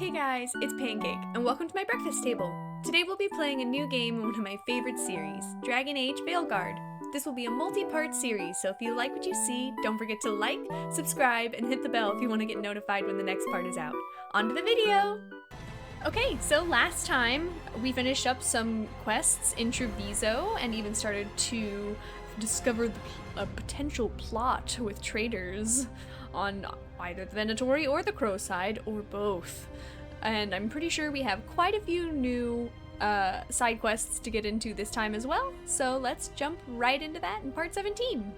Hey guys, it's Pancake, and welcome to my breakfast table. Today we'll be playing a new game in one of my favorite series, Dragon Age Veilguard. This will be a multi-part series, so if you like what you see, don't forget to like, subscribe, and hit the bell if you want to get notified when the next part is out. On to the video! Okay, so last time we finished up some quests in Treviso and even started to discover a potential plot with traitors on either the Venatori or the Crow side, or both. And I'm pretty sure we have quite a few new side quests to get into this time as well, so let's jump right into that in part 17.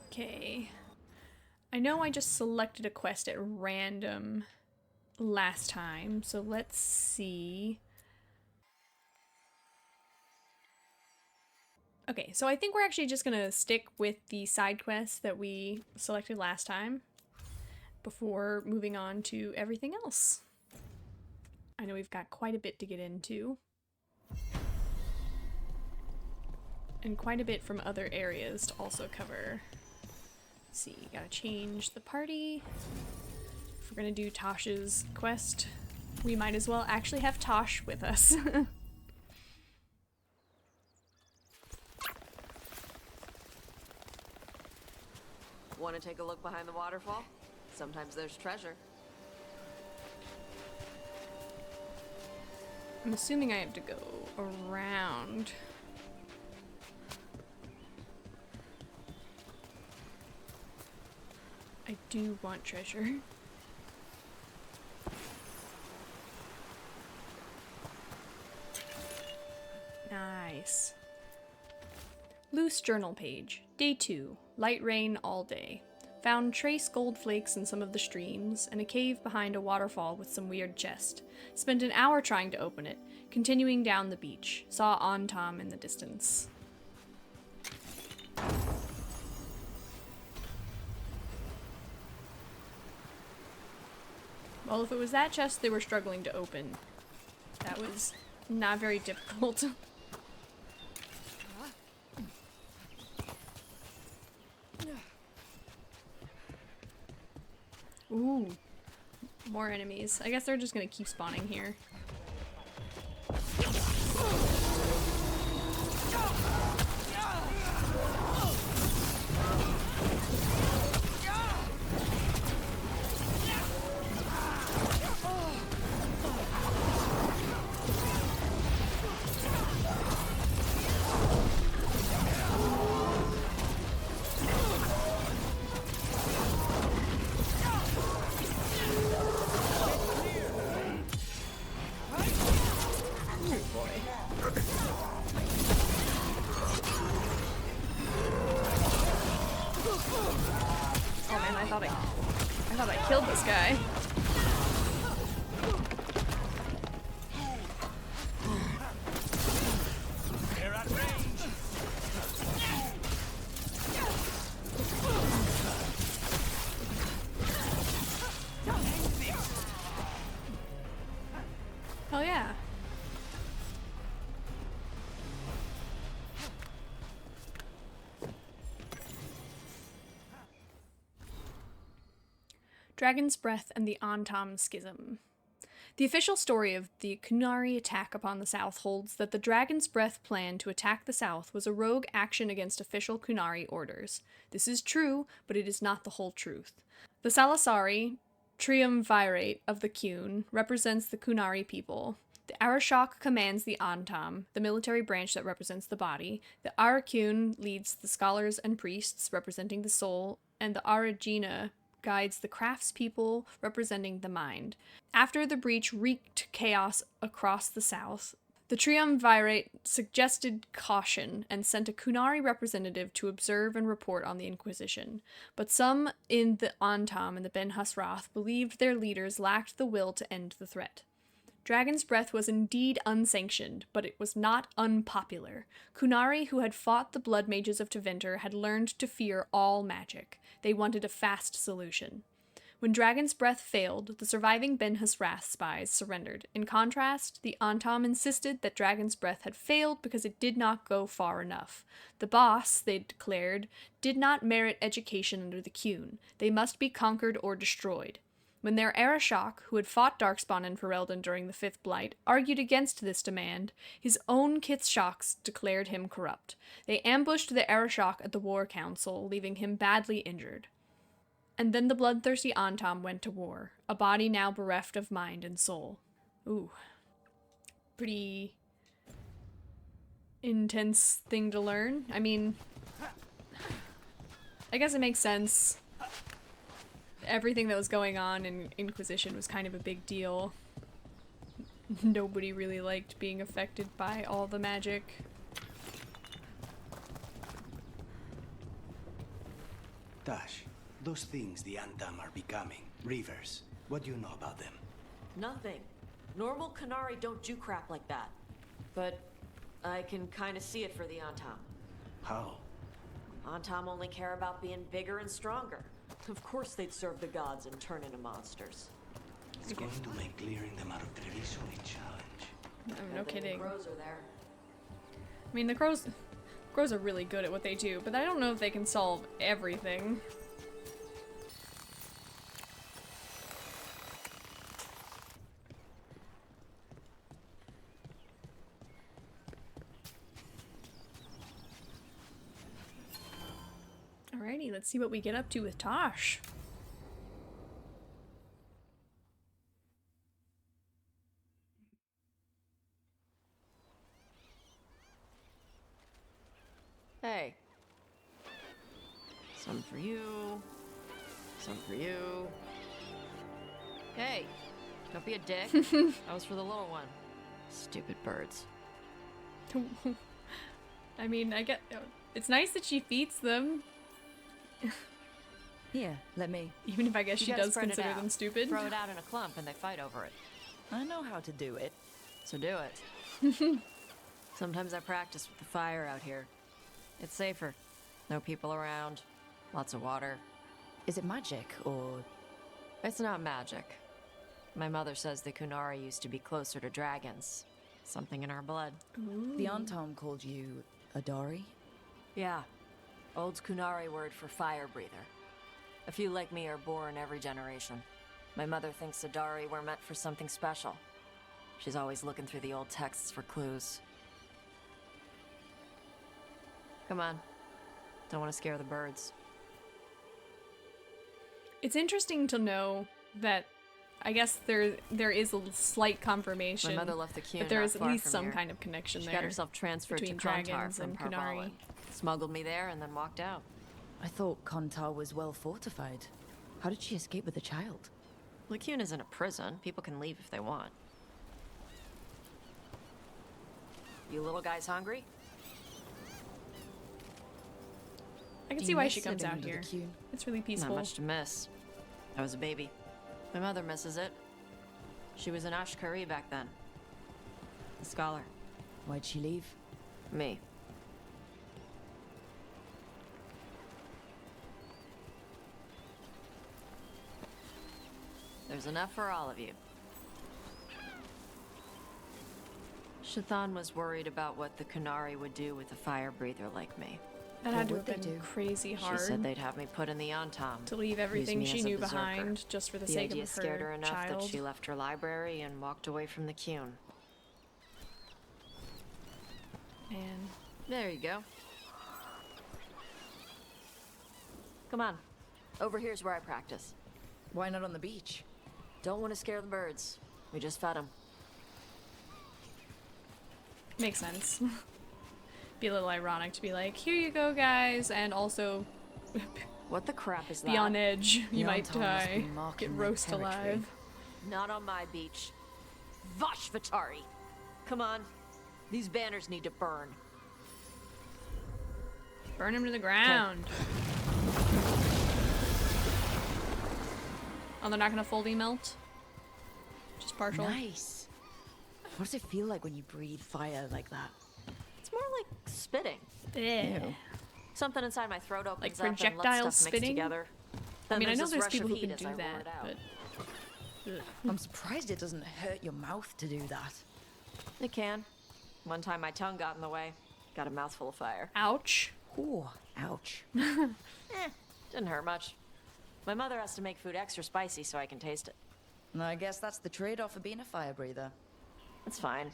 Okay. I know I just selected a quest at random last time, so let's see. Okay, so I think we're actually just gonna stick with the side quests that we selected last time before moving on to everything else. I know we've got quite a bit to get into. And quite a bit from other areas to also cover. Let's see, gotta change the party. If we're gonna do Tosh's quest, we might as well actually have Tosh with us. Want to take a look behind the waterfall? Sometimes there's treasure. I'm assuming I have to go around. I do want treasure. Nice. Loose journal page. Day 2. Light rain all day. Found trace gold flakes in some of the streams, and a cave behind a waterfall with some weird chest. Spent an hour trying to open it. Continuing down the beach. Saw Antom in the distance. Well, if it was that chest they were struggling to open, that was not very difficult. Ooh, more enemies. I guess they're just gonna keep spawning here. Oh man, I thought I killed this guy. They're at range. Hell yeah. Dragon's Breath and the Antom Schism. The official story of the Kunari attack upon the South holds that the Dragon's Breath plan to attack the South was a rogue action against official Kunari orders. This is true, but it is not the whole truth. The Salasari, triumvirate of the Kun, represents the Kunari people. The Arashok commands the Antom, the military branch that represents the body. The Arakun leads the scholars and priests, representing the soul, and the Aragina guides the craftspeople, representing the mind. After the breach wreaked chaos across the south, the triumvirate suggested caution and sent a Kunari representative to observe and report on the Inquisition. But some in the Antom and the Ben Husrath believed their leaders lacked the will to end the threat. Dragon's Breath was indeed unsanctioned, but it was not unpopular. Kunari, who had fought the Blood Mages of Tevinter, had learned to fear all magic. They wanted a fast solution. When Dragon's Breath failed, the surviving Ben Hasrath spies surrendered. In contrast, the Antom insisted that Dragon's Breath had failed because it did not go far enough. The boss, they declared, did not merit education under the Qun. They must be conquered or destroyed. When their Arashok, who had fought Darkspawn and Ferelden during the Fifth Blight, argued against this demand, his own Kithshoks declared him corrupt. They ambushed the Arashok at the War Council, leaving him badly injured. And then the bloodthirsty Antom went to war, a body now bereft of mind and soul. Ooh. Pretty intense thing to learn. I mean, I guess it makes sense. Everything that was going on in Inquisition was kind of a big deal. Nobody really liked being affected by all the magic. Tash, those things the Antam are becoming, Reavers, what do you know about them? Nothing. Normal Qunari don't do crap like that. But I can kind of see it for the Antom. How? Antom only care about being bigger and stronger. Of course they'd serve the gods and turn into monsters. It's going to make clearing them out of Treviso a challenge. No, no kidding. The crows are there. I mean, the crows are really good at what they do, but I don't know if they can solve everything. Alrighty, let's see what we get up to with Tosh. Hey. Some for you. Some for you. Hey. Don't be a dick. That was for the little one. Stupid birds. I mean, it's nice that she feeds them. Here, let me. Even if I guess You she gotta does spread it consider out. them stupid. Throw it out in a clump and they fight over it. I know how to do it. So do it. Sometimes I practice with the fire out here. It's safer. No people around. Lots of water. Is it magic or? It's not magic. My mother says the Qunari used to be closer to dragons. Something in our blood. The Antom called you a Dari? Yeah. Old Qunari word for fire breather. A few like me are born every generation. My mother thinks Adari were meant for something special. She's always looking through the old texts for clues. Come on. Don't want to scare the birds. It's interesting to know that I guess there is a slight confirmation My mother left the Qun that there not is at far least from some here. kind of connection She there got herself transferred to between Kontar dragons from and Parvalin. Qunari. Smuggled me there and then walked out. I thought Kontar was well fortified. How did she escape with a child? The Qun isn't a prison. People can leave if they want. You little guys hungry? I can Do see you why miss she comes living out under the here. Qun? It's really Not peaceful. much to miss. I was a baby. My mother misses it. She was an Ashkari back then. A scholar. Why'd she leave? Me. There's enough for all of you. Shathan was worried about what the Qunari would do with a fire breather like me. That had to What have would they been do? crazy hard She said they'd have me put in the Antom. to leave everything me she as a knew berserker. behind just for the The sake idea of scared her her enough child. that she left her library and walked away from the Qun. Man. There you go. Come on. Over here's where I practice. Why not on the beach? Don't want to scare the birds. We just fed them. Makes sense. Be a little ironic to be like, here you go, guys, and also What the crap is that? be on edge. You The might Antom must die. be Get marking their roast territory. alive. Not on my beach. Vashvatari! Come on. These banners need to burn. Burn him to the ground. Oh, they're not gonna fully melt? Just partial? Nice. What does it feel like when you breathe fire like that? It's more like spitting. Yeah. Ew. Something inside my throat opens Like up and lets projectile stuff mix spitting? together. I mean, I there's know this there's rush people of who can heat as do I roar that, it out. but ugh. I'm surprised it doesn't hurt your mouth to do that. It can. One time my tongue got in the way. Got a mouthful of fire. Ouch. Oh, ouch. Didn't hurt much. My mother has to make food extra spicy so I can taste it. I guess that's the trade-off of being a fire breather. It's fine.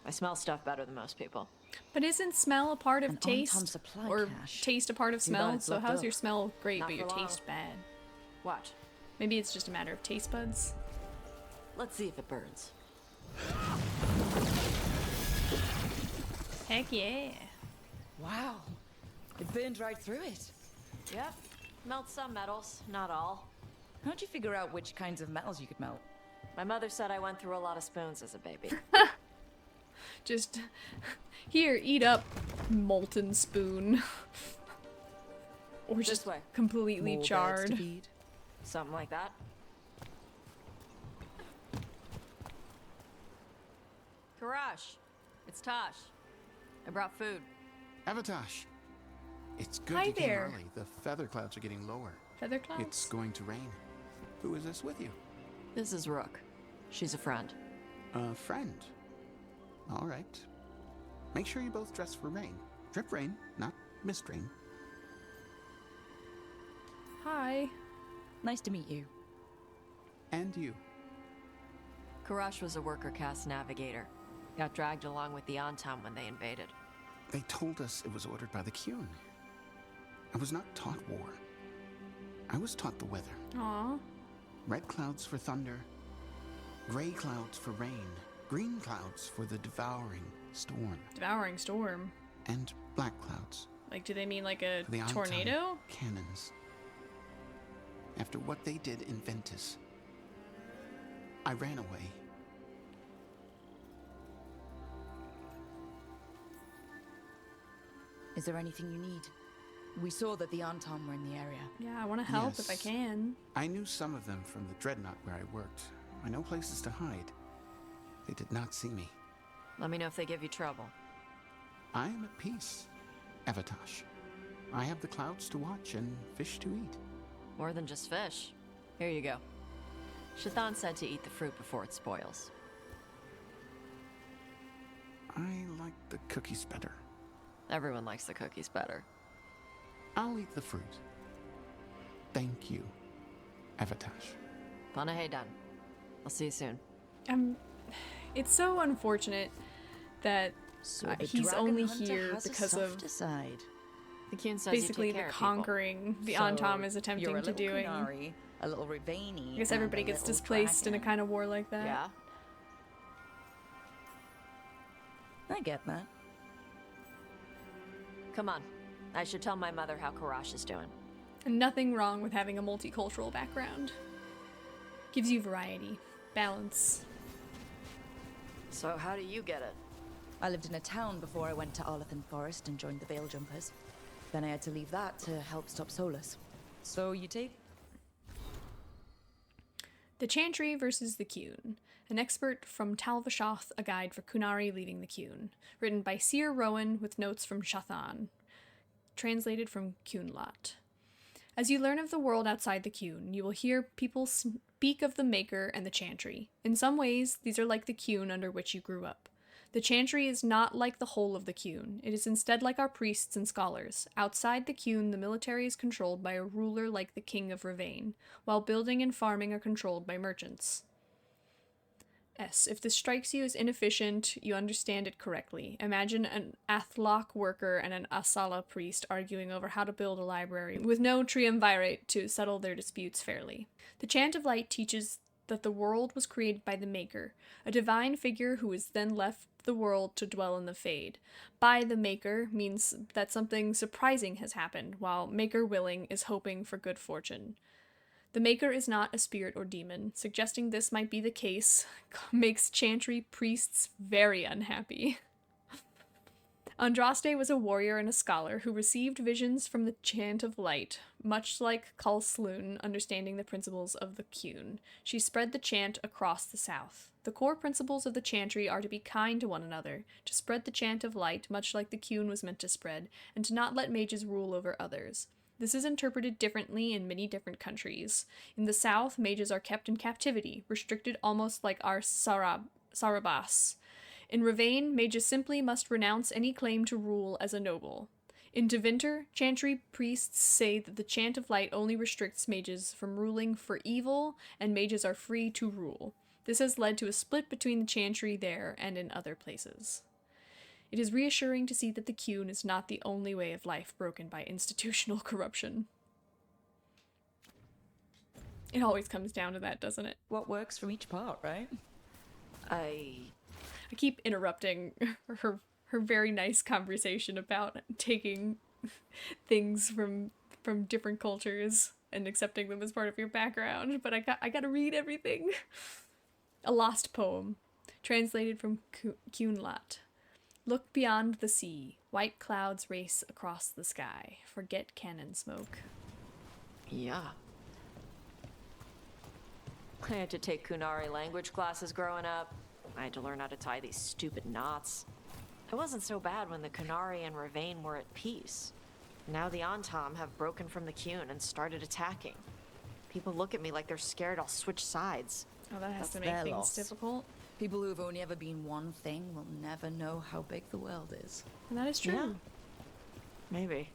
I smell stuff better than most people. But isn't smell a part of An on-time taste? supply Or cache. taste a part of Too bad smell? it's So locked how's up. your smell great, Not but for your long. taste bad? Watch. Maybe it's just a matter of taste buds? Let's see if it burns. Heck yeah. Wow. It burned right through it. Yep. Melt some metals, not all. How'd you figure out which kinds of metals you could melt? My mother said I went through a lot of spoons as a baby. Just, here, eat up, molten spoon. Or This just way. completely More birds charred. to feed. Something like that. Karash, it's Tosh. I brought food. Avatash. It's good Hi you came there. early. The feather clouds are getting lower. Feather clouds? It's going to rain. Who is this with you? This is Rook. She's a friend. A friend. All right. Make sure you both dress for rain. Drip rain, not mist rain. Hi. Nice to meet you. And you. Karash was a worker caste navigator. Got dragged along with the Antam when they invaded. They told us it was ordered by the Qun. I was not taught war. I was taught the weather. Aw. Red clouds for thunder. Gray clouds for rain. Green clouds for the devouring storm. Devouring storm. And black clouds Like, do they mean like a for the Antam tornado? cannons. After what they did in Ventus, I ran away. Is there anything you need? We saw that the Antam were in the area. Yeah, I want to help if I Yes. can. I knew some of them from the Dreadnought where I worked. I know places to hide. They did not see me. Let me know if they give you trouble. I am at peace, Avatash. I have the clouds to watch and fish to eat. More than just fish. Here you go. Shathan said to eat the fruit before it spoils. I like the cookies better. Everyone likes the cookies better. I'll eat the fruit. Thank you, Avatash. Panahe done. I'll see you soon. It's so unfortunate that So the he's dragon only hunter here has a because of softer side. The Qun says basically you take the care of people. conquering the So Antam is attempting you're a to little doing. Kunari, a little Ravani, I guess and everybody a gets little displaced in a dragon. kind of war like that. Yeah? I get that. Come on. I should tell my mother how Karash is doing. And nothing wrong with having a multicultural background. Gives you variety, balance. So how do you get it? I lived in a town before I went to Arlathan Forest and joined the Veil Jumpers. Then I had to leave that to help stop Solus. So you take? The Chantry versus the Qun. An expert from Talvashoth, a guide for Kunari leaving the Qun. Written by Seer Rowan with notes from Shathan. Translated from Qunlat. As you learn of the world outside the Qun, you will hear people speak of the Maker and the Chantry. In some ways, these are like the Qun under which you grew up. The Chantry is not like the whole of the Qun. It is instead like our priests and scholars. Outside the Qun, the military is controlled by a ruler like the King of Ravain, while building and farming are controlled by merchants. If this strikes you as inefficient, you understand it correctly. Imagine an Athlok worker and an Asala priest arguing over how to build a library, with no triumvirate to settle their disputes fairly. The Chant of Light teaches that the world was created by the Maker, a divine figure who is then left the world to dwell in the Fade. By the Maker means that something surprising has happened, while Maker willing is hoping for good fortune. The Maker is not a spirit or demon. Suggesting this might be the case makes Chantry priests very unhappy. Andraste was a warrior and a scholar who received visions from the Chant of Light, much like Kulsloon understanding the principles of the Qun. She spread the chant across the south. The core principles of the Chantry are to be kind to one another, to spread the Chant of Light, much like the Qun was meant to spread, and to not let mages rule over others. This is interpreted differently in many different countries. In the south, mages are kept in captivity, restricted almost like our Sarabas. In Ravane, mages simply must renounce any claim to rule as a noble. In Tevinter, chantry priests say that the Chant of Light only restricts mages from ruling for evil, and mages are free to rule. This has led to a split between the chantry there and in other places. It is reassuring to see that the Qun is not the only way of life broken by institutional corruption. It always comes down to that, doesn't it? What works from each part, right? I keep interrupting her very nice conversation about taking things from different cultures and accepting them as part of your background, but I gotta read everything. A lost poem, translated from Qunlat. Look beyond the sea. White clouds race across the sky. Forget cannon smoke. Yeah. I had to take Kunari language classes growing up. I had to learn how to tie these stupid knots. It wasn't so bad when the Kunari and Ravane were at peace. Now the Antam have broken from the Qun and started attacking. People look at me like they're scared I'll switch sides. Oh, that has That's to make their things loss. difficult. People who've only ever been one thing will never know how big the world is. And that is true. Yeah. Maybe.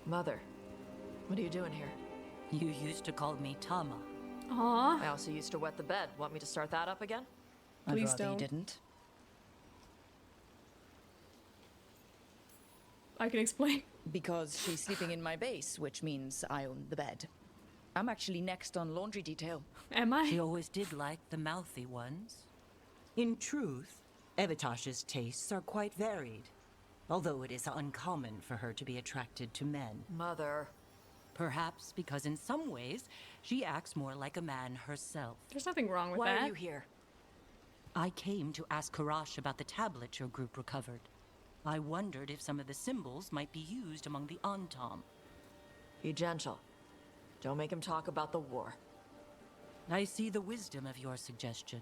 Mother, what are you doing here? You used to call me Tama. Aw. I also used to wet the bed. Want me to start that up again? Please I'd rather don't. you didn't. I can explain. Because she's sleeping in my base, which means I own the bed. I'm actually next on laundry detail. Am I? She always did like the mouthy ones. In truth, Evitash's tastes are quite varied, although it is uncommon for her to be attracted to men. Mother. Perhaps because in some ways, she acts more like a man herself. There's nothing wrong with Why that. are you here? I came to ask Karash about the tablet your group recovered. I wondered if some of the symbols might be used among the Antam. Be gentle. Don't make him talk about the war. I see the wisdom of your suggestion.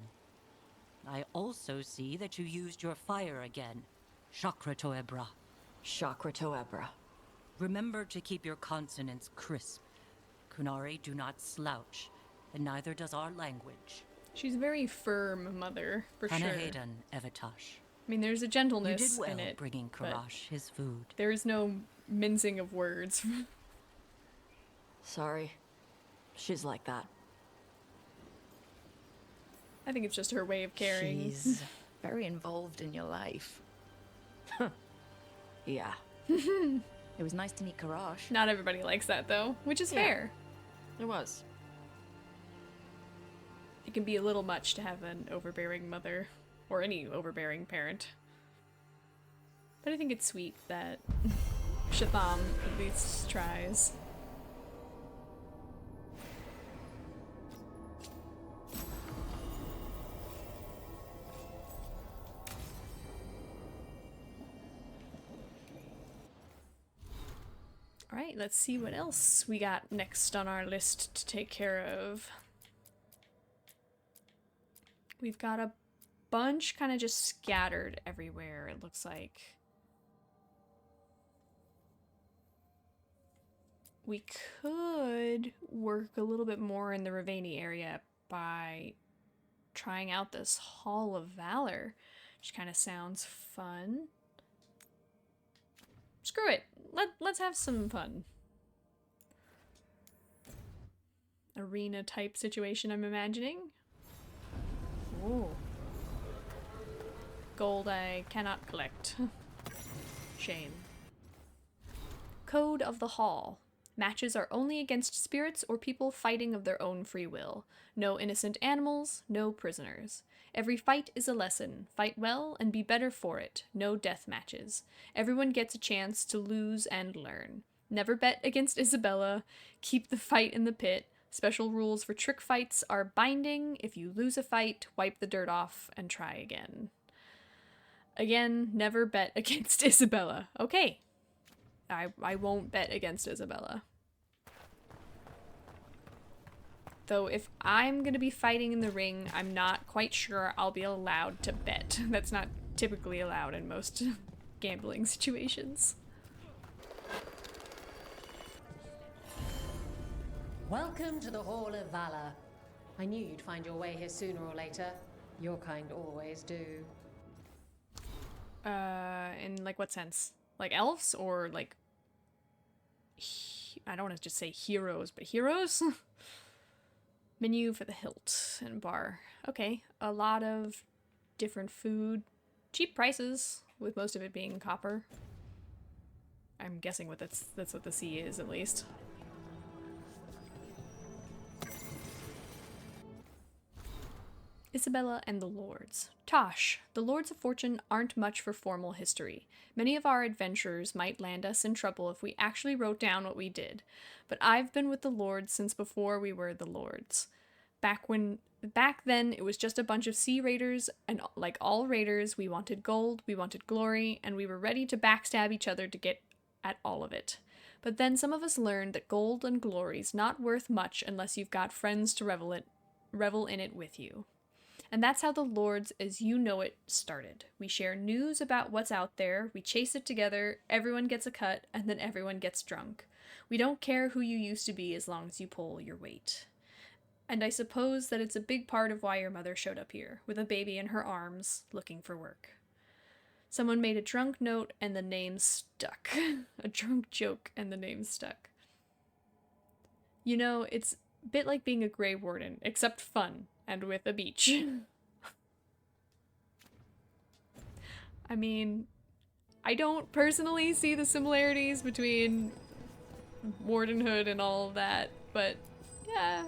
I also see that you used your fire again, Chakra Toebra. Chakra Toebra. Remember to keep your consonants crisp. Kunari do not slouch, and neither does our language. She's a very firm mother, for sure. Hanahadan, Evitash. I mean, there's a You gentleness did well in it, bringing but Karash his food. there is no mincing of words. Sorry. She's like that. I think it's just her way of caring. She's very involved in your life. Yeah. It was nice to meet Karash. Not everybody likes that, though, which is Yeah. fair. It was. It can be a little much to have an overbearing mother, or any overbearing parent. But I think it's sweet that Shatham at least tries. Alright, let's see what else we got next on our list to take care of. We've got a bunch kind of just scattered everywhere, it looks like. We could work a little bit more in the Ravani area by trying out this Hall of Valor, which kind of sounds fun. Screw it. Let's have some fun. Arena type situation, I'm imagining. Ooh. Gold I cannot collect. Shame. Code of the Hall. Matches are only against spirits or people fighting of their own free will. No innocent animals, no prisoners. Every fight is a lesson. Fight well and be better for it. No death matches. Everyone gets a chance to lose and learn. Never bet against Isabella. Keep the fight in the pit. Special rules for trick fights are binding. If you lose a fight, wipe the dirt off and try again. Again, never bet against Isabella. Okay. I won't bet against Isabella. Though if I'm gonna be fighting in the ring, I'm not quite sure I'll be allowed to bet. That's not typically allowed in most gambling situations. Welcome to the Hall of Valor. I knew you'd find your way here sooner or later. Your kind always do. In like what sense? Like elves or like I don't want to just say heroes, but heroes? Menu for the hilt and bar. Okay, a lot of different food, cheap prices, with most of it being copper. I'm guessing that's what the sea is, at least. Isabella and the Lords. Tosh, the Lords of Fortune aren't much for formal history. Many of our adventures might land us in trouble if we actually wrote down what we did, but I've been with the Lords since before we were the Lords. Back then, it was just a bunch of sea raiders, and like all raiders, we wanted gold, we wanted glory, and we were ready to backstab each other to get at all of it. But then some of us learned that gold and glory's not worth much unless you've got friends to revel in it with you. And that's how the Lords as you know it started. We share news about what's out there, we chase it together, everyone gets a cut, and then everyone gets drunk. We don't care who you used to be as long as you pull your weight. And I suppose that it's a big part of why your mother showed up here, with a baby in her arms, looking for work. Someone made a drunk note and the name stuck. A drunk joke and the name stuck. You know, it's a bit like being a Grey Warden, except fun. And with a beach. I mean, I don't personally see the similarities between wardenhood and all of that, but yeah.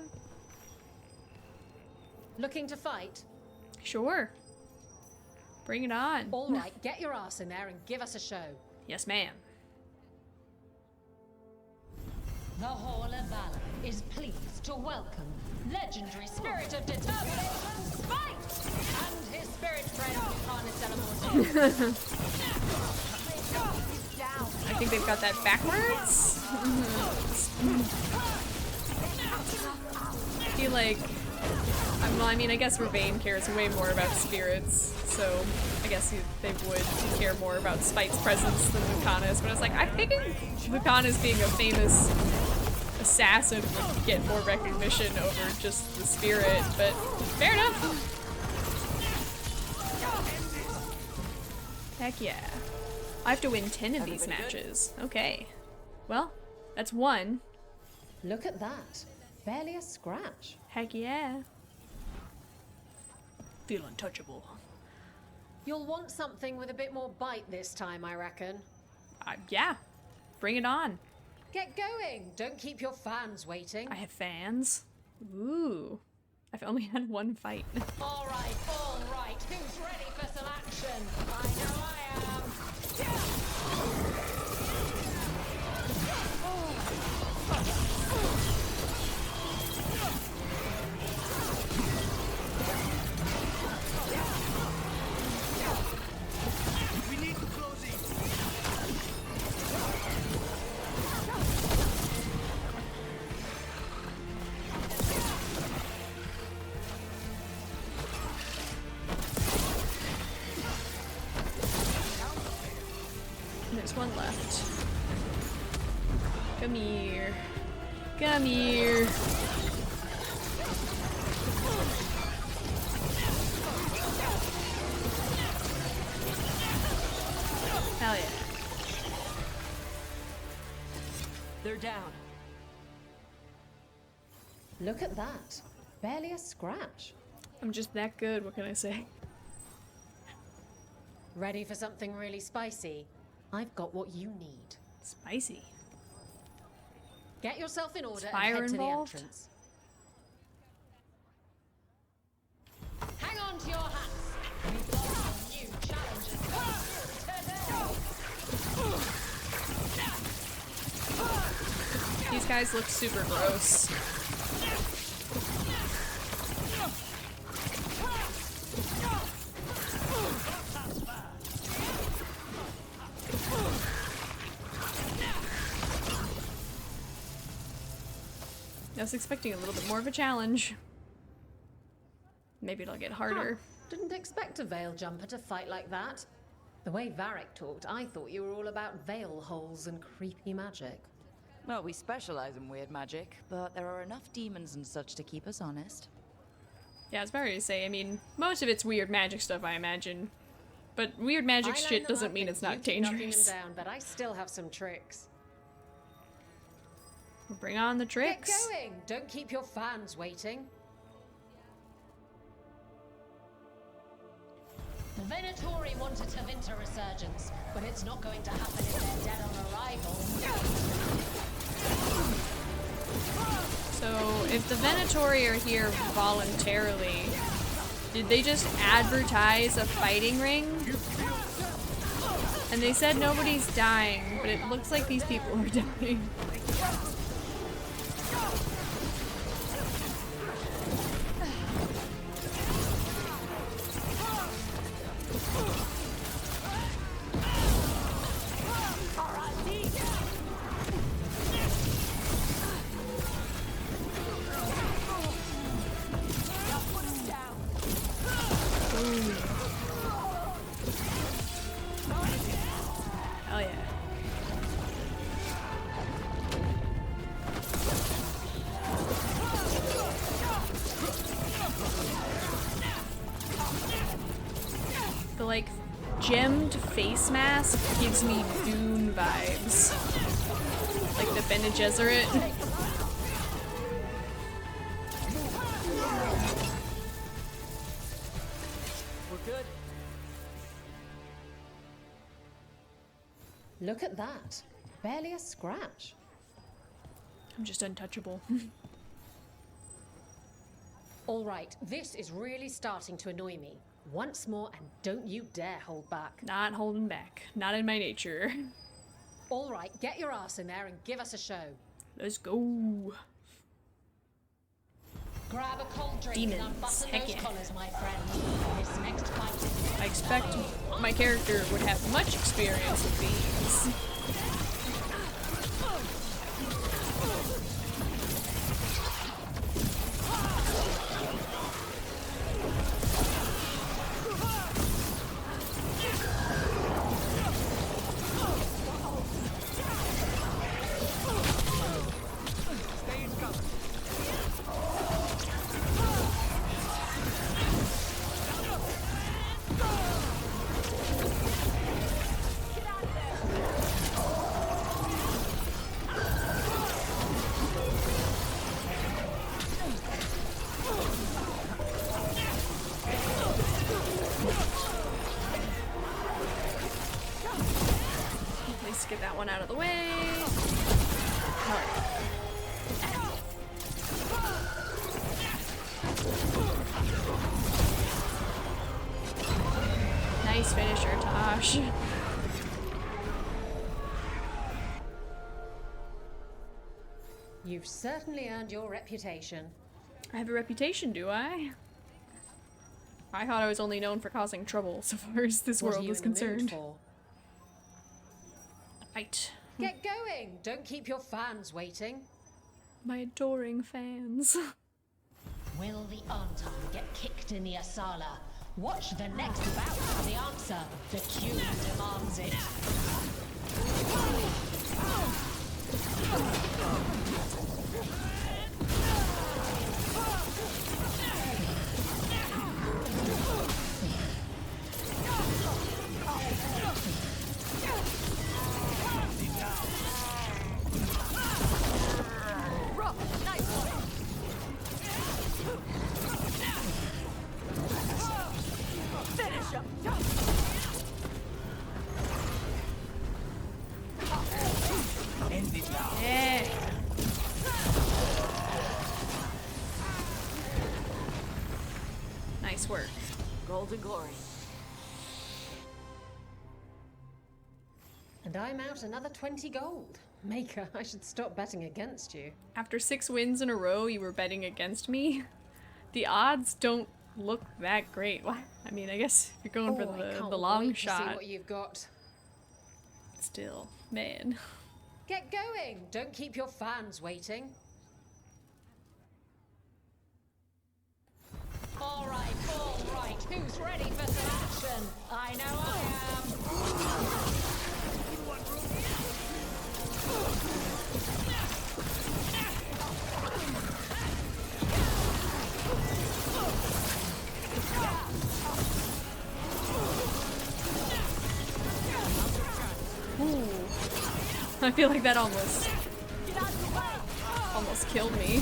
Looking to fight? Sure. Bring it on. All right, get your ass in there and give us a show. Yes, ma'am. The Hall of Valor is pleased to welcome legendary spirit of determination, Spike, and his spirit friend, Harness Elemental. I think they've got that backwards. I feel like, well, I mean, I guess Ravane cares way more about spirits, so I guess they would care more about Spite's presence than Lucanus, but I was like, I think Lucanus being a famous assassin would get more recognition over just the spirit, but fair enough. Heck yeah. I have to win 10 of these matches. Okay. Well, that's one. Look at that. Barely a scratch. Heck yeah. Feel untouchable. You'll want something with a bit more bite this time, I reckon. Yeah. Bring it on. Get going! Don't keep your fans waiting. I have fans. Ooh. I've only had one fight. All right. Who's ready for some action? I know I am. We need to close it. There's one left. Come here. Come here. Hell yeah. They're down. Look at that. Barely a scratch. I'm just that good, what can I say? Ready for something really spicy? I've got what you need. Spicy. Get yourself in order and Fire head involved? to the entrance. Hang on to your hats. We've got some new challenges today. These guys look super gross. I was expecting a little bit more of a challenge. Maybe it'll get harder. Didn't expect a veil jumper to fight like that. The way Varric talked, I thought you were all about veil holes and creepy magic. Well, we specialize in weird magic, but there are enough demons and such to keep us honest. Yeah, I was about to say, I mean, most of it's weird magic stuff, I imagine. But weird magic shit doesn't mean it's not dangerous. Them down, but I still have some tricks. Bring on the tricks. Get going! Don't keep your fans waiting. The Venatori wanted to Vinter resurgence, but it's not going to happen if they're dead on arrival. So, if the Venatori are here voluntarily, did they just advertise a fighting ring? And they said nobody's dying, but it looks like these people are dying. Oh yeah. The like gemmed face mask gives me Dune vibes. Like the Bene Gesserit. We're good. Look at that. Barely a scratch. I'm just untouchable. All right, this is really starting to annoy me. Once more, and don't you dare hold back. Not holding back. Not in my nature. All right, get your ass in there and give us a show. Let's go. Grab a cold drink Demons. and unbutton Heck those yeah. collars, my friend. This next fight is... I expect my character would have much experience with these. Let's get that one out of the way. Alright. Nice finisher, Tosh. You've certainly earned your reputation. I have a reputation, do I? I thought I was only known for causing trouble so far as this What are world you is in the mood concerned. for? Fight. Get going! Don't keep your fans waiting. My adoring fans. Will the Anton get kicked in the Asala? Watch the next bout for the answer. The queue demands it. Yeah. Nice work. Golden glory. And I'm out another 20 gold. Maker, I should stop betting against you. After 6 wins in a row, you were betting against me. The odds don't look that great. Well, I mean, I guess if you're going for I can't the long wait to see shot. what you've got. Still, man. Get going! Don't keep your fans waiting. All right. Who's ready for some action? I know I am. Ooh. I feel like that almost killed me.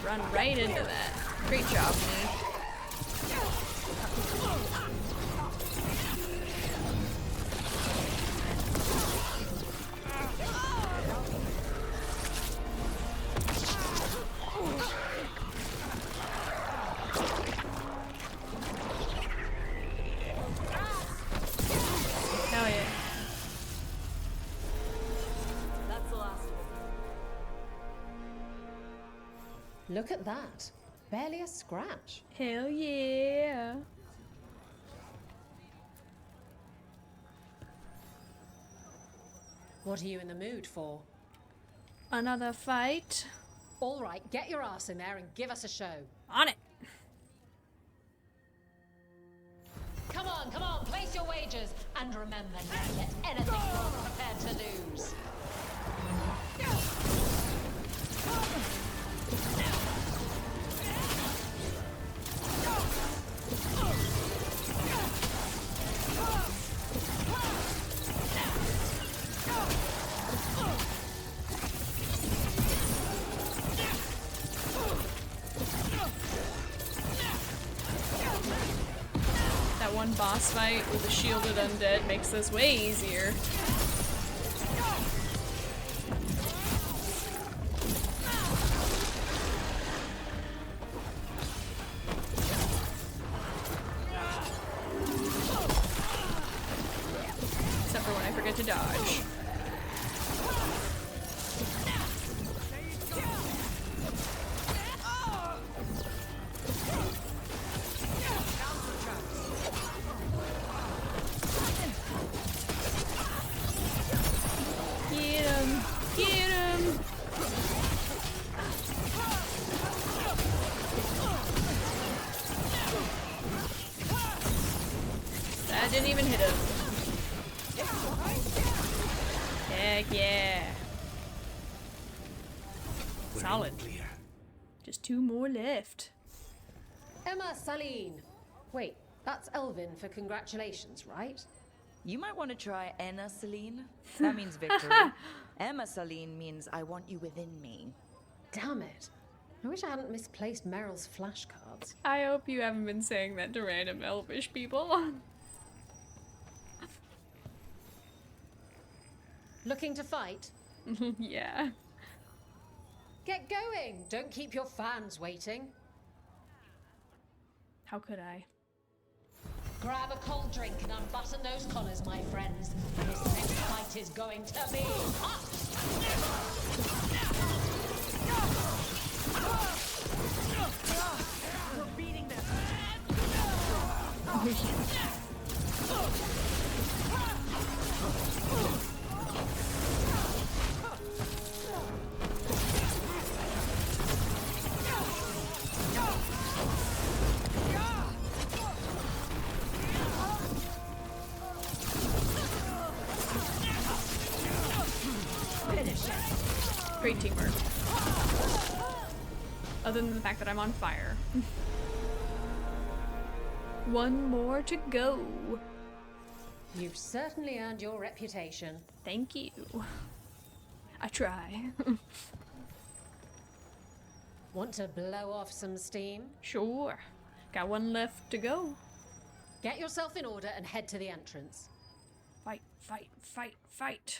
Run right into that. Great job, man. Hell yeah. That's the last one. Look at that. Barely a scratch. Hell yeah. What are you in the mood for? Another fight. All right, get your ass in there and give us a show. On it. Come on, place your wagers. And remember, never let anything wrong prepared to lose. That one boss fight with the shielded undead makes this way easier. Except for when I forget to dodge. Get him! Get him! That didn't even hit him. Heck yeah. We're Solid. in clear. Just 2 more left. Emma Saline. Wait, that's Elvin for congratulations, right? You might want to try Enna Celine. That means victory. Emma Celine means I want you within me. Damn it. I wish I hadn't misplaced Meryl's flashcards. I hope you haven't been saying that to random elvish people. Looking to fight? Yeah. Get going! Don't keep your fans waiting. How could I? Grab a cold drink and unbutton those collars, my friends. This next fight is going to be hot! We're beating them. Great teamwork. Other than the fact that I'm on fire. One more to go. You've certainly earned your reputation. Thank you. I try. Want to blow off some steam? Sure. Got one left to go. Get yourself in order and head to the entrance. Fight, fight, fight, fight.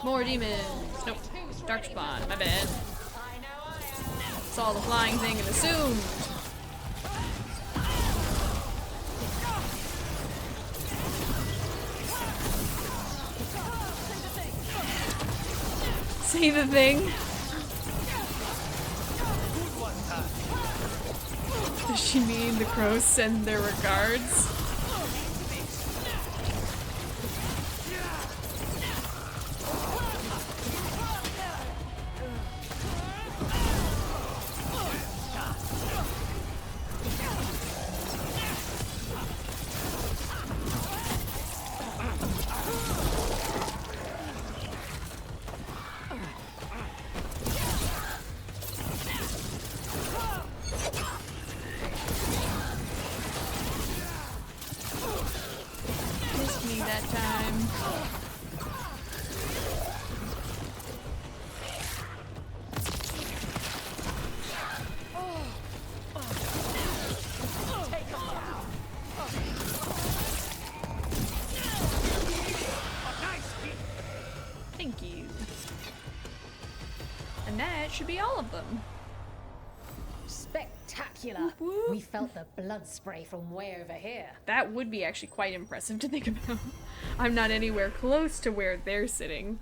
More demons. Nope. Darkspawn. My bad. I know I am. Saw the flying thing and assumed. see the thing? Does she mean the crows send their regards? Missed me that time. Thank you. And that should be all of them. Spectacular. Whoop, whoop. We felt the blood spray from way over here. That would be actually quite impressive to think about. I'm not anywhere close to where they're sitting.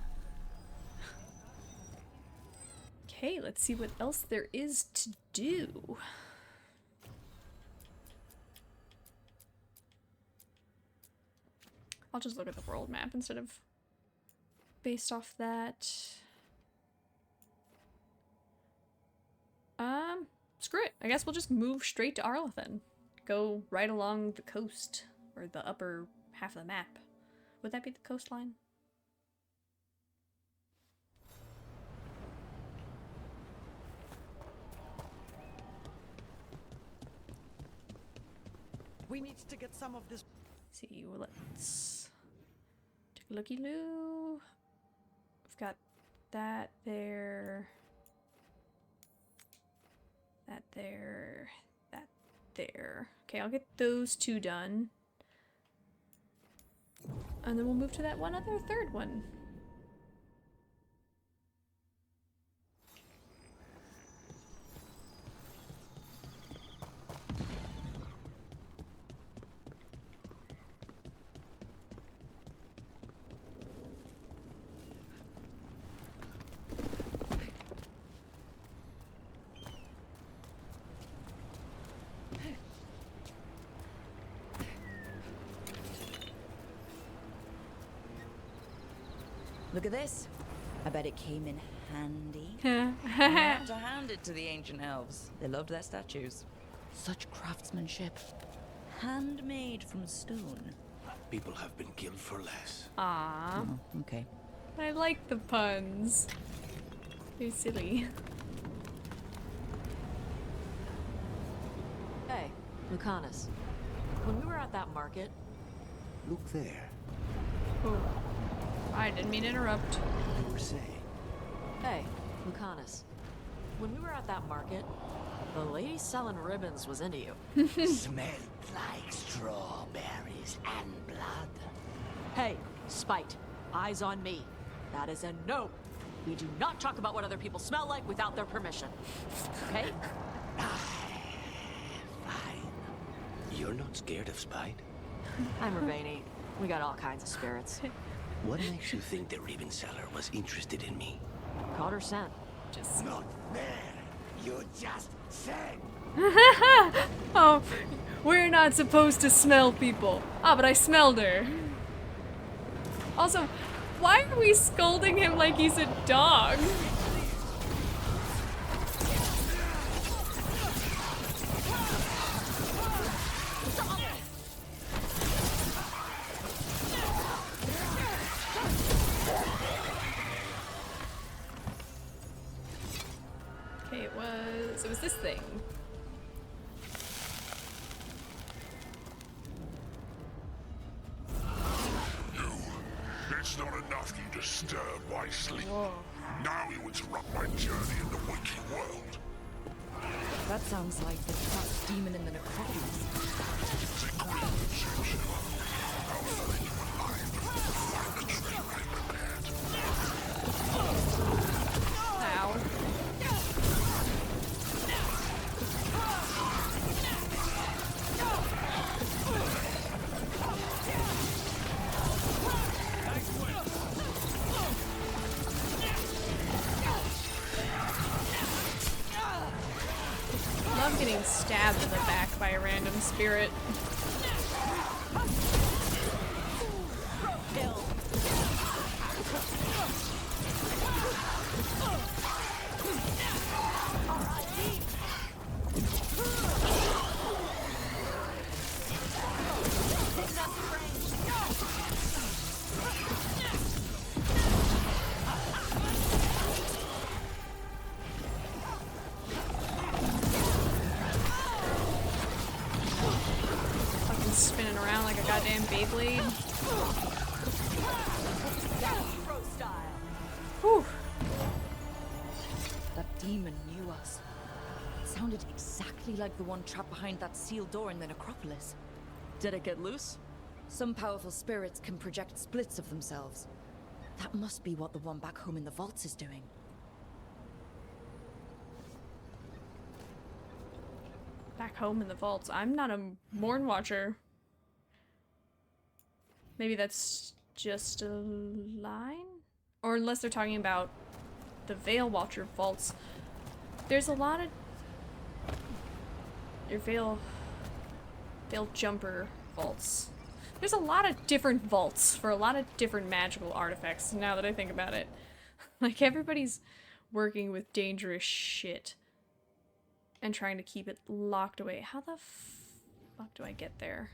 Okay, let's see what else there is to do. I'll just look at the world map instead of based off that. Screw it. I guess we'll just move straight to Arlathan. Go right along the coast, or the upper half of the map. Would that be the coastline? We need to get some of this. See, well, let's take a looky-loo. We've got that there. That there. That there. Okay, I'll get those two done. And then we'll move to that one other third one. Look at this. I bet it came in handy. I have to hand it to the ancient elves. They loved their statues. Such craftsmanship. Handmade from stone. People have been killed for less. Ah, Oh, okay. I like the puns. They're silly. Hey, Lucanus. When we were at that market, Look there. Oh, I didn't mean to interrupt. You were saying. hey, Lucanus. When we were at that market, the lady selling ribbons was into you. Smelled like strawberries and blood. Hey, Spite, eyes on me. That is a no. We do not talk about what other people smell like without their permission. Okay? Fine. You're not scared of Spite? I'm Ravani. We got all kinds of spirits. What makes you think the ribbon seller was interested in me? Caught her scent. Just Not there. You just said. oh, we're not supposed to smell people. Ah, but I smelled her. Also, why are we scolding him like he's a dog? Okay, it was this thing. It's not enough you disturb my sleep. Now you interrupt my journey in the waking world. That sounds like the trust demon in the necropolis. It's a great potential. I'll flay you alive before you find the treasure I prepared. Ow. getting stabbed in the back by a random spirit. Fucking spinning around like a goddamn Beyblade. Whew. That demon knew us. It sounded exactly like the one trapped behind that sealed door in the necropolis. Did it get loose? Some powerful spirits can project splits of themselves. That must be what the one back home in the vaults is doing. Back home in the vaults. I'm not a Morn Watcher. Maybe that's just a line? Or unless they're talking about the Veil Watcher vaults. There's a lot of... Your Veil Jumper vaults. There's a lot of different vaults for a lot of different magical artifacts, now that I think about it. Like, everybody's working with dangerous shit. And trying to keep it locked away. How the fuck do I get there?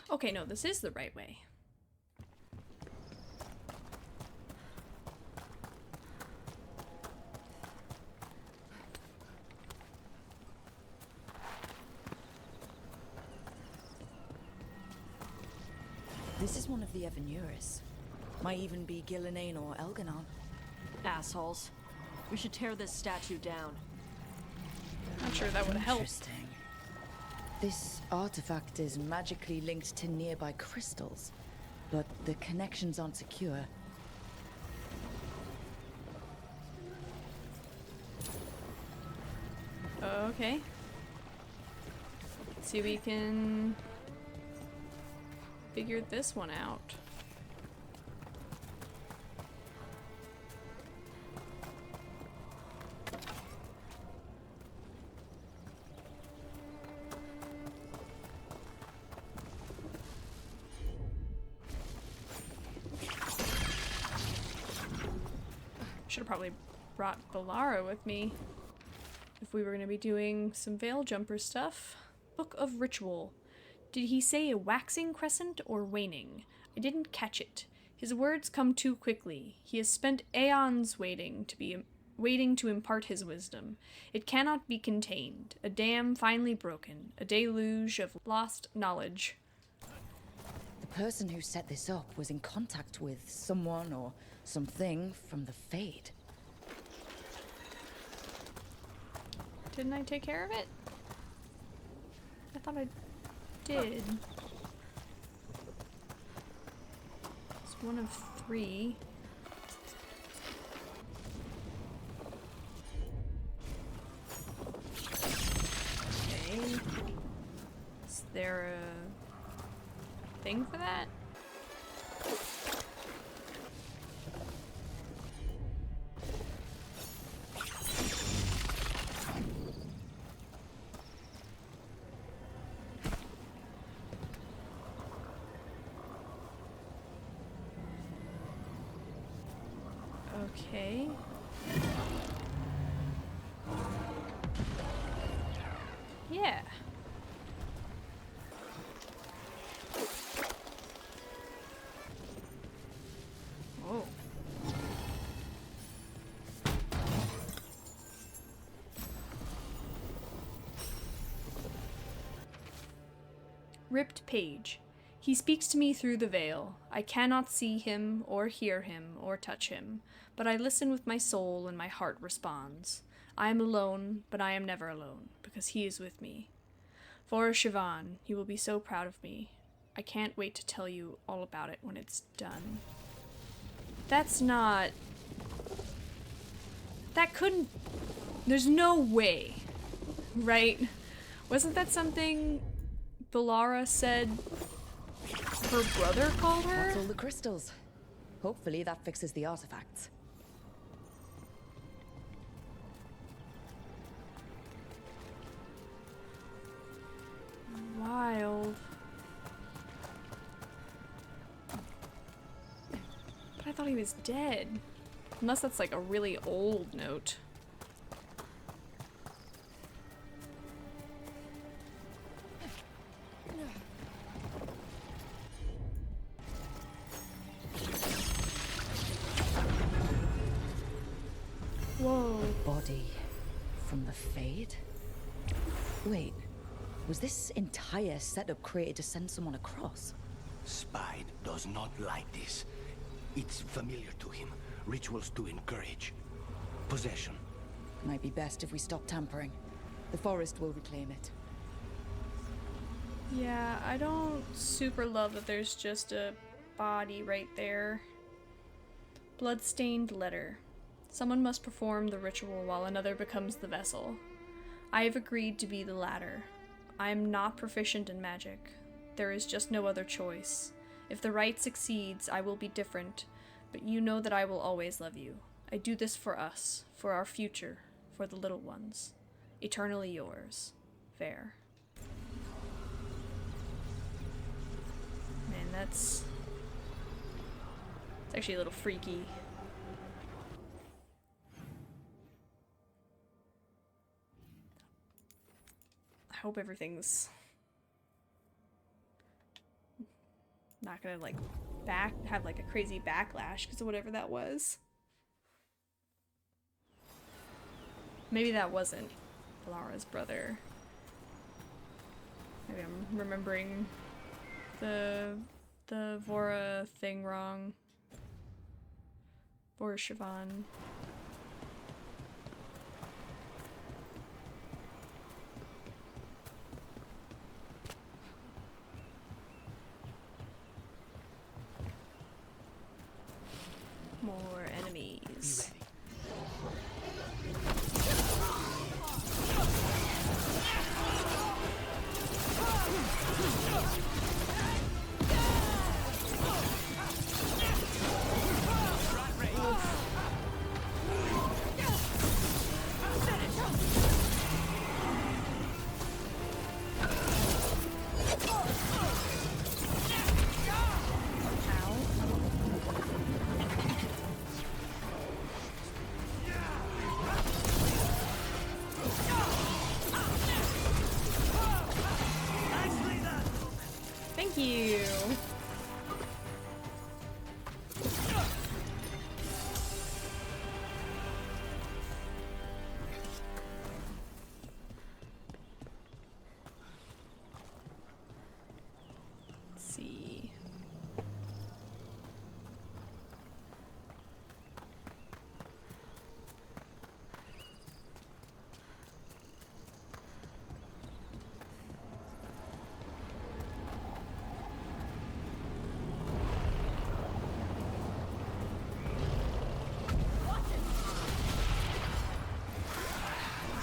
Okay, no, this is the right way. This is one of the Evanuris. Might even be Gillenane or Elganon. Assholes. We should tear this statue down. Not sure that would help. Interesting. This artifact is magically linked to nearby crystals, but the connections aren't secure. Okay. See if we can figure this one out. Should have probably brought VALOR with me if we were going to be doing some Veil Jumper stuff. Book of Ritual. Did he say a waxing crescent or waning? I didn't catch it. His words come too quickly. He has spent aeons waiting to impart his wisdom. It cannot be contained. A dam finally broken. A deluge of lost knowledge. The person who set this up was in contact with someone or something from the Fade. Didn't I take care of it? I thought I did. It's one of 3. Okay. Is there a thing for that? Okay. Yeah. Oh. Ripped page. He speaks to me through the veil. I cannot see him, or hear him, or touch him, but I listen with my soul and my heart responds. I am alone, but I am never alone, because he is with me. For Siobhan, he will be so proud of me. I can't wait to tell you all about it when it's done. That's not... That couldn't... There's no way, right? Wasn't that something Velara said her brother called her? That's all the crystals. Hopefully that fixes the artifacts. Wild. But I thought he was dead. Unless that's like a really old note. Whoa. Body from the Fade? Wait, was this entire setup created to send someone across? Spide does not like this. It's familiar to him. Rituals to encourage. Possession. Might be best if we stop tampering. The forest will reclaim it. Yeah, I don't super love that there's just a body right there. Bloodstained letter. Someone must perform the ritual while another becomes the vessel. I have agreed to be the latter. I am not proficient in magic. There is just no other choice. If the rite succeeds, I will be different, but you know that I will always love you. I do this for us, for our future, for the little ones. Eternally yours. Fair. Man, it's actually a little freaky. I hope everything's not gonna like have like a crazy backlash because of whatever that was. Maybe that wasn't Valara's brother. Maybe I'm remembering the Vora thing wrong. Vora Siobhan. More enemies. Thank you. Let's see.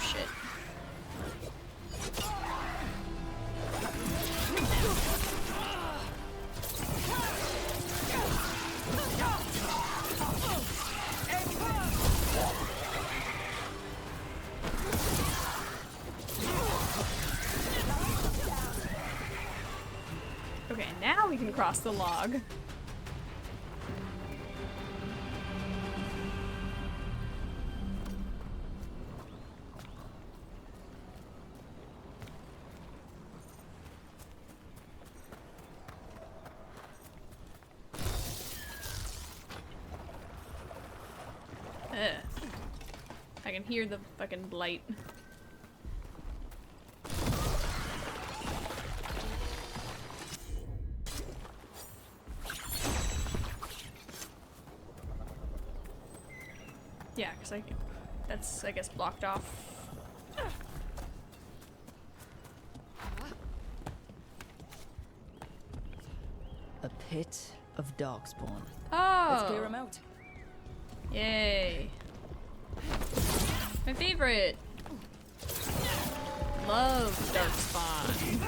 Shit. Okay, now we can cross the log. I can hear the fucking blight. Yeah, because that's is, I guess, blocked off. A pit of darkspawn. Oh! Let's clear him out. Yay. My favorite! Love Darkspawn.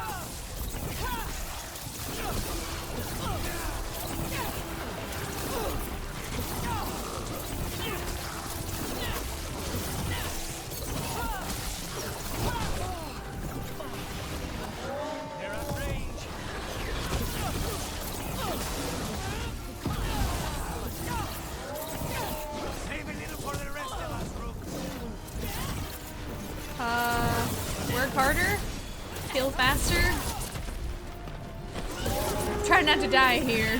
Work harder? Kill faster? Try not to die here.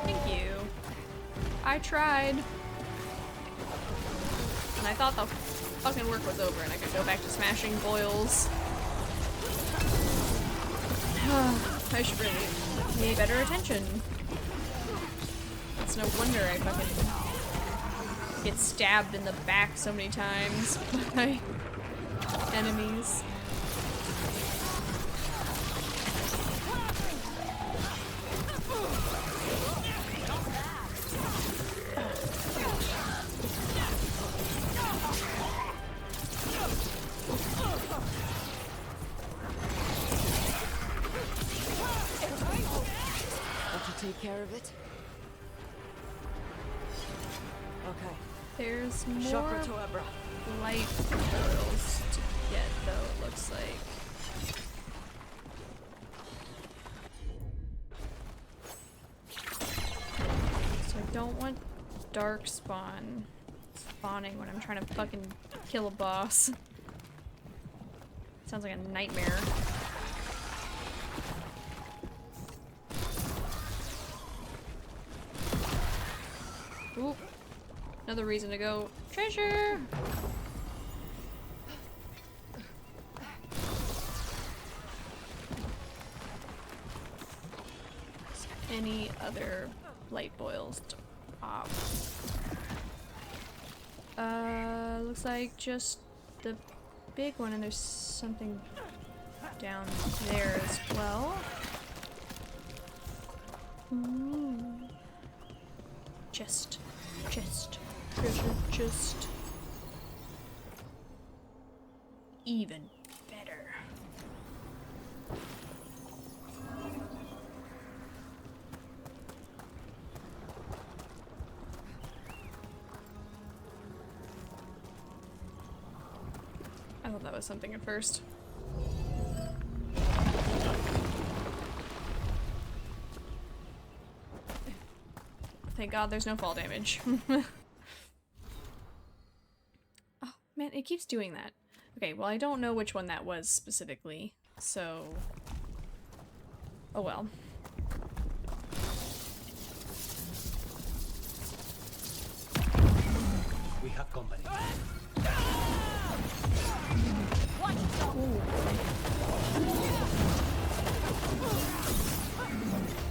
Thank you. I tried. And I thought the fucking work was over and I could go back to smashing boils. I should really pay better attention. It's no wonder I fucking get stabbed in the back so many times by enemies. Take care of it. Okay. There's more Chakra to Abra. light boils to get, though, it looks like. So I don't want dark spawn spawning when I'm trying to fucking kill a boss. Sounds like a nightmare. Oop. Another reason to go treasure. Any other light boils to pop? Looks like just the big one, and there's something down there as well. Ooh. Chest. Treasure chest. Even better. I thought that was something at first. Thank God there's no fall damage. Oh, man, it keeps doing that. Okay, well, I don't know which one that was specifically, so... Oh well. We have company.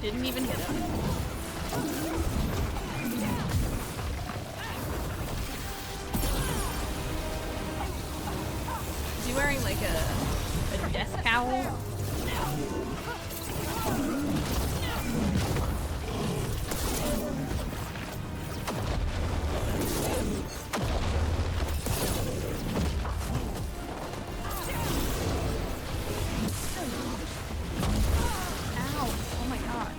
Didn't even hit him. Is he wearing like a death cowl? Ow! Oh my god.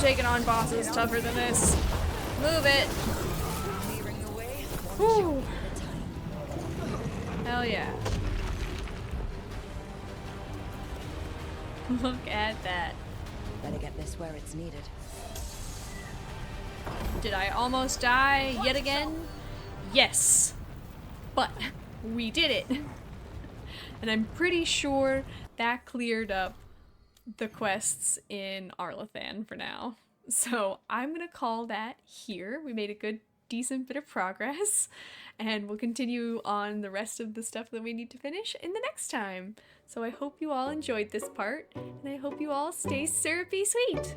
taken on bosses tougher than this. Move it. Whew. Hell yeah. Look at that. Better get this where it's needed. Did I almost die yet again? Yes. But we did it. And I'm pretty sure that cleared up the quests in Arlathan for now. So I'm gonna call that here. We made a good, decent bit of progress, and we'll continue on the rest of the stuff that we need to finish in the next time. So I hope you all enjoyed this part, and I hope you all stay syrupy sweet.